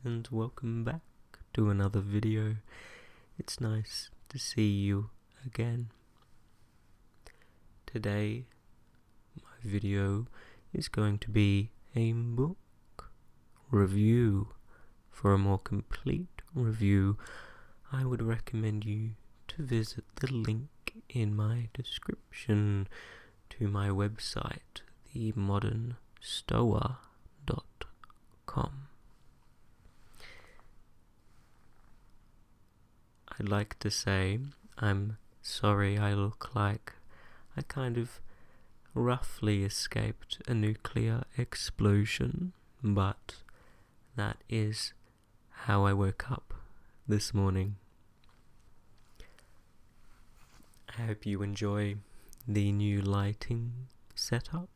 and welcome back to another video. It's nice to see you again. Today, my video is going to be a book review. For a more complete review, I would recommend you to visit the link in my description to my website, themodernstoa.com. I'd like to say I'm sorry I look like I kind of roughly escaped a nuclear explosion, but that is how I woke up this morning. I hope you enjoy the new lighting setup.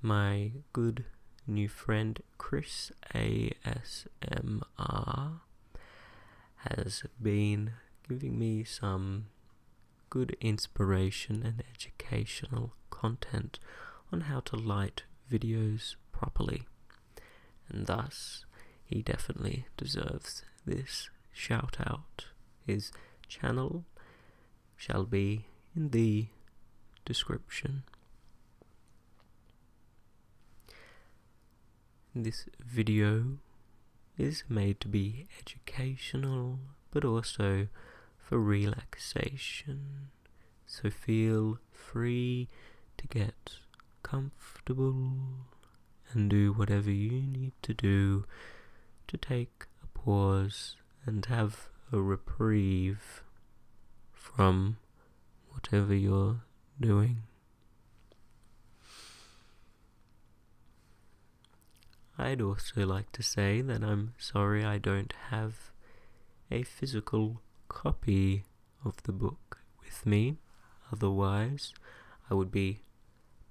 My good new friend Chris ASMR has been giving me some good inspiration and educational content on how to light videos properly, and thus he definitely deserves this shout out. His channel shall be in the description. This video is made to be educational, but also for relaxation, so feel free to get comfortable and do whatever you need to do to take a pause and have a reprieve from whatever you're doing. I'd also like to say that I'm sorry I don't have a physical copy of the book with me. Otherwise, I would be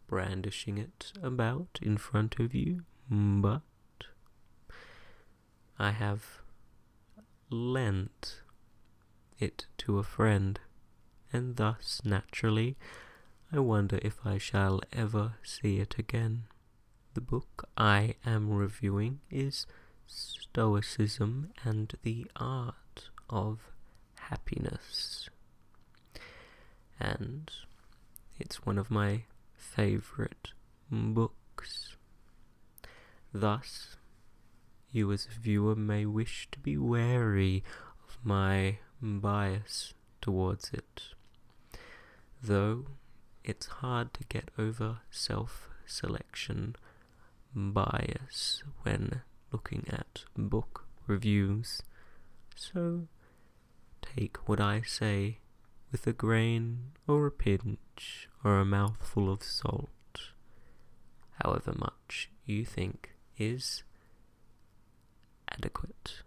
brandishing it about in front of you, but I have lent it to a friend, and thus, naturally, I wonder if I shall ever see it again. The book I am reviewing is Stoicism and the Art of Happiness, and it's one of my favorite books. Thus, you as a viewer may wish to be wary of my bias towards it, though it's hard to get over self-selection bias when looking at book reviews, so take what I say with a grain or a pinch or a mouthful of salt, however much you think is adequate.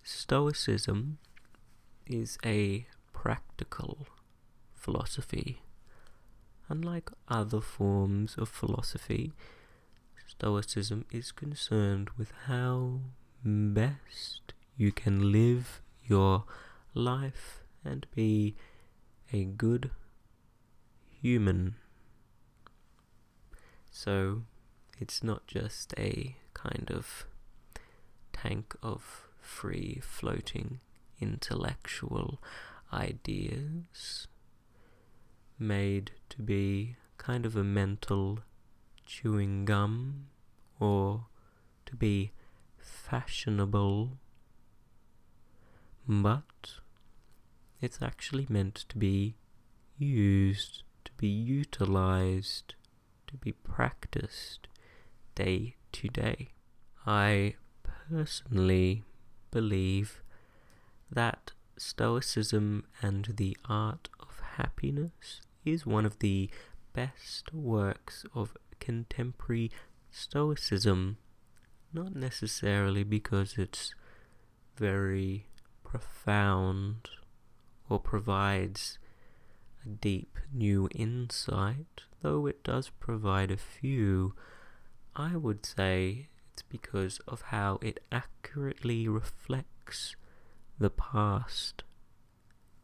Stoicism is a practical philosophy. Unlike other forms of philosophy, Stoicism is concerned with how best you can live your life and be a good human. So it's not just a kind of tank of free floating intellectual ideas made to be kind of a mental chewing gum, or to be fashionable, but it's actually meant to be used, to be utilized, to be practiced day to day. I personally believe that Stoicism and the Art of Happiness is one of the best works of contemporary Stoicism, not necessarily because it's very profound or provides a deep new insight, though it does provide a few. I would say it's because of how it accurately reflects the past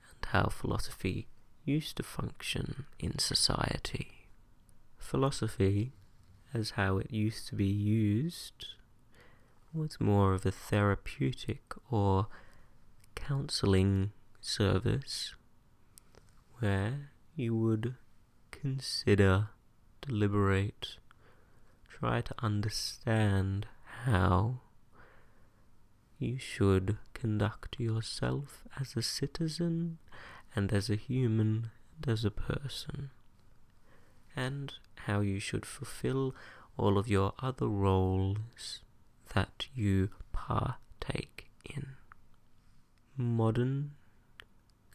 and how philosophy used to function in society. Philosophy, as how it used to be used, was more of a therapeutic or counseling service where you would consider, deliberate, try to understand how you should conduct yourself as a citizen and as a human and as a person, and how you should fulfill all of your other roles that you partake in. Modern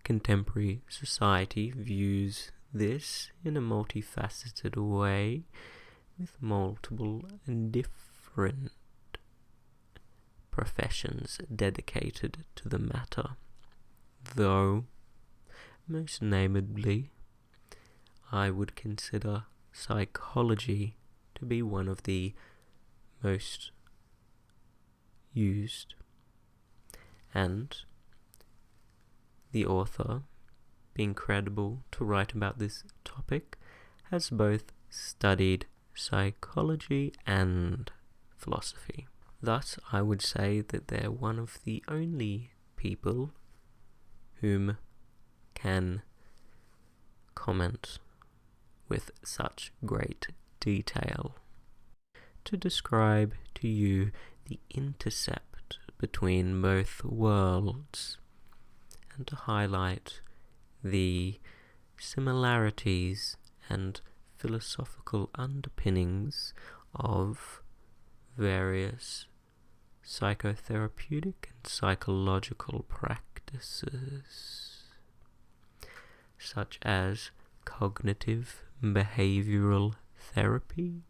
contemporary society views this in a multifaceted way with multiple and different professions dedicated to the matter, though most namely I would consider psychology to be one of the most used, and the author, being credible to write about this topic, has both studied psychology and philosophy. Thus, I would say that they're one of the only people whom can comment with such great detail to describe to you the intercept between both worlds and to highlight the similarities and philosophical underpinnings of various psychotherapeutic and psychological practices, such as cognitive behavioral therapy,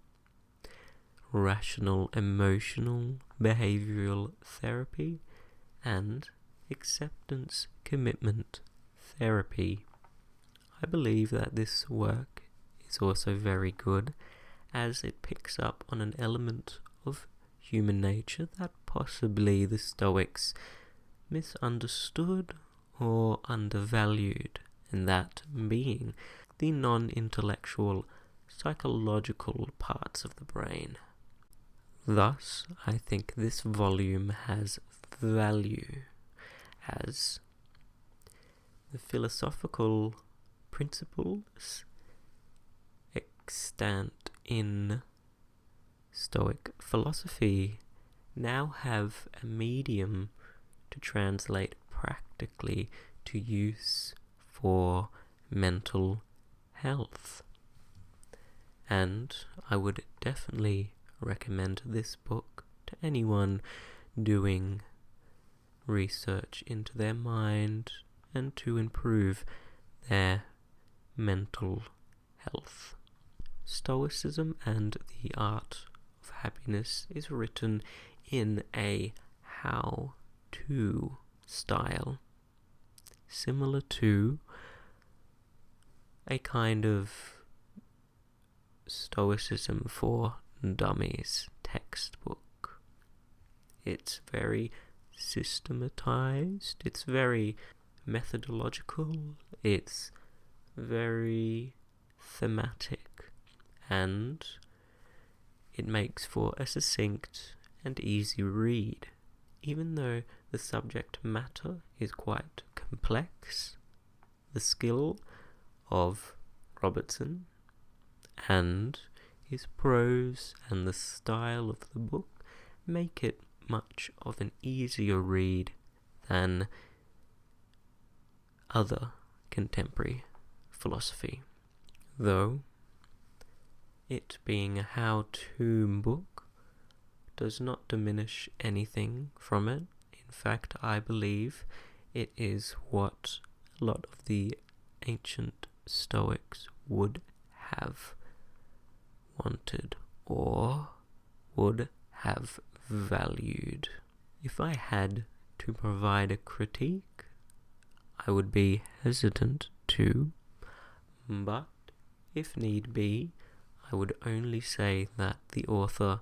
rational emotional behavioral therapy, and acceptance commitment therapy. I believe that this work is also very good, as it picks up on an element of human nature that possibly the Stoics misunderstood or undervalued, and that being the non-intellectual psychological parts of the brain. Thus, I think this volume has value, as the philosophical principles extant in Stoic philosophy now have a medium to translate practically to use for mental health. And I would definitely recommend this book to anyone doing research into their mind and to improve their mental health. Stoicism and the Art of Happiness is written in a how-to style, similar to a kind of Stoicism for Dummies textbook. It's very systematized, it's very methodological, it's very thematic, and it makes for a succinct and easy read. Even though the subject matter is quite complex, the skill of Robertson and his prose and the style of the book make it much of an easier read than other contemporary philosophy. Though it being a how-to book does not diminish anything from it. In fact, I believe it is what a lot of the ancient Stoics would have wanted or would have valued. If I had to provide a critique, I would be hesitant to, but if need be, I would only say that the author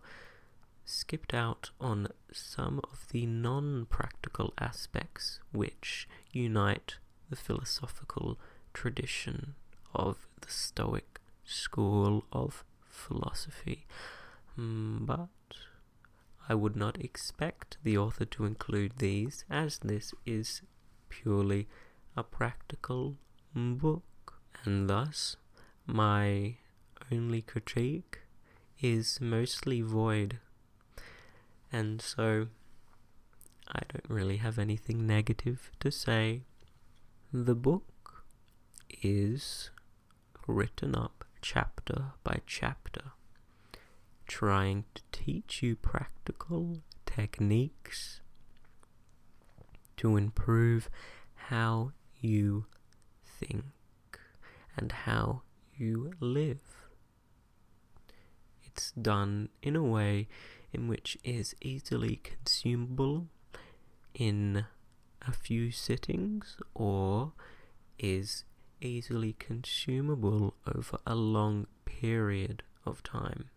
skipped out on some of the non-practical aspects which unite the philosophical tradition of the Stoic school of philosophy. But I would not expect the author to include these, as this is purely a practical book, and thus my only critique is mostly void, and so I don't really have anything negative to say. The book is written up chapter by chapter, trying to teach you practical techniques to improve how you think and how you live. It's done in a way in which is easily consumable in a few sittings, or is easily consumable over a long period of time.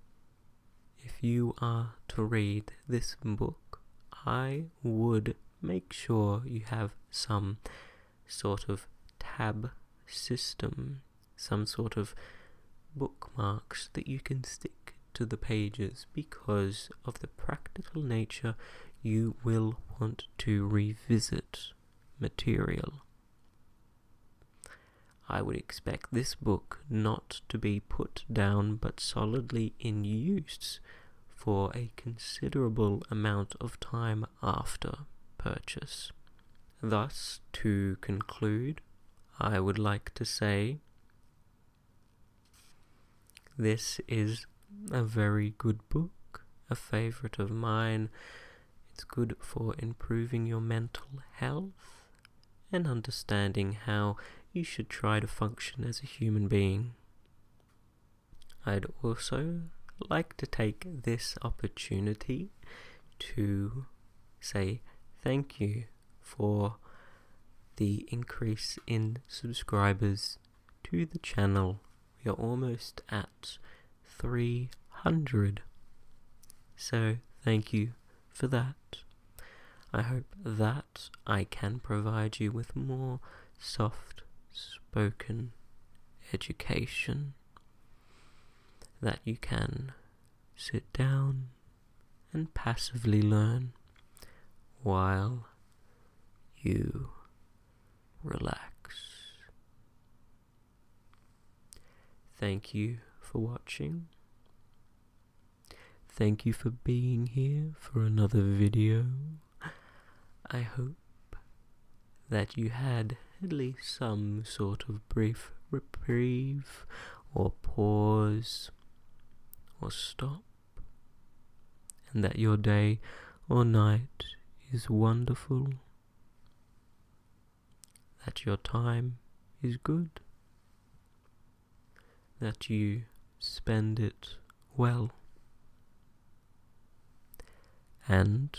If you are to read this book, I would make sure you have some sort of tab system, some sort of bookmarks that you can stick to the pages, because of the practical nature you will want to revisit material. I would expect this book not to be put down but solidly in use for a considerable amount of time after purchase. Thus, to conclude, I would like to say this is a very good book, a favorite of mine. It's good for improving your mental health and understanding how you should try to function as a human being. I'd also like to take this opportunity to say thank you for the increase in subscribers to the channel. We are almost at 300. So thank you for that. I hope that I can provide you with more soft-spoken education that you can sit down and passively learn while you relax. Thank you for watching. Thank you for being here for another video. I hope that you had at least some sort of brief reprieve or pause or stop, and that your day or night is wonderful, that your time is good, that you spend it well, and